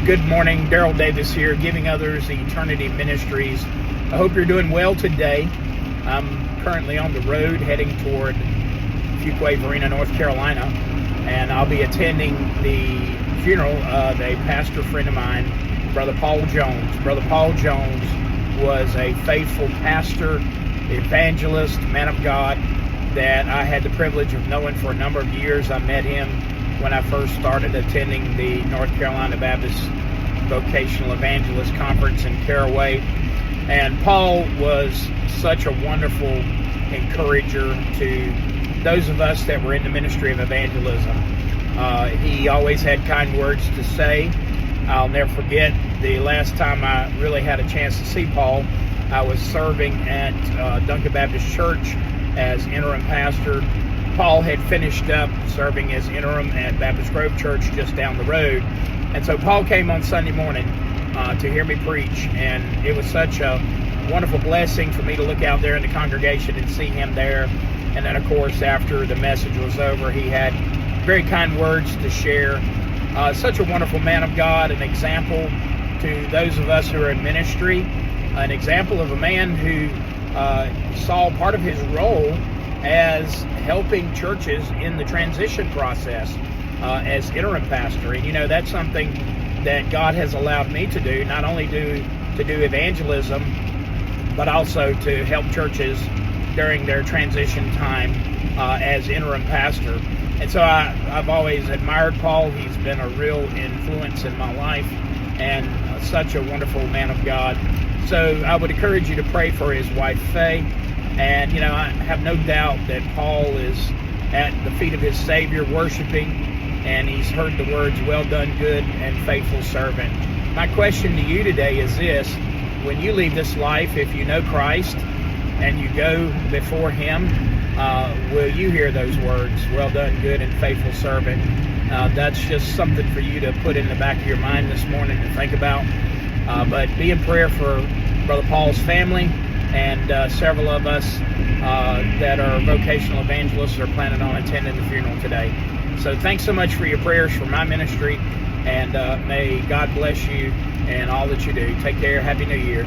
Good morning, Daryl Davis here, Giving Others Eternity Ministries. I hope you're doing well today. I'm currently on the road heading toward Fuquay-Varina, North Carolina, and I'll be attending the funeral of a pastor friend of mine, Brother Paul Jones. Brother Paul Jones was a faithful pastor, evangelist, man of God that I had the privilege of knowing for a number of years. I met him when I first started attending the North Carolina Baptist Vocational Evangelist Conference in Caraway. And Paul was such a wonderful encourager to those of us that were in the ministry of evangelism. He always had kind words to say. I'll never forget the last time I really had a chance to see Paul. I was serving at Duncan Baptist Church as interim pastor. Paul had finished up serving as interim at Baptist Grove Church just down the road. And so Paul came on Sunday morning to hear me preach, and it was such a wonderful blessing for me to look out there in the congregation and see him there. And then, of course, after the message was over, he had very kind words to share. Such a wonderful man of God, an example to those of us who are in ministry, an example of a man who saw part of his role as helping churches in the transition process as interim pastor. And that's something that God has allowed me to do, not only to do evangelism, but also to help churches during their transition time as interim pastor. And so I've always admired Paul. He's been a real influence in my life and such a wonderful man of God. So I would encourage you to pray for his wife, Faye. And, I have no doubt that Paul is at the feet of his Savior worshiping, and he's heard the words, "Well done, good and faithful servant." My question to you today is this: when you leave this life, if you know Christ and you go before him, will you hear those words, "Well done, good and faithful servant"? That's just something for you to put in the back of your mind this morning to think about. But be in prayer for Brother Paul's family, and several of us that are vocational evangelists are planning on attending the funeral today. So thanks so much for your prayers for my ministry, and may God bless you and all that you do. Take care. Happy New Year.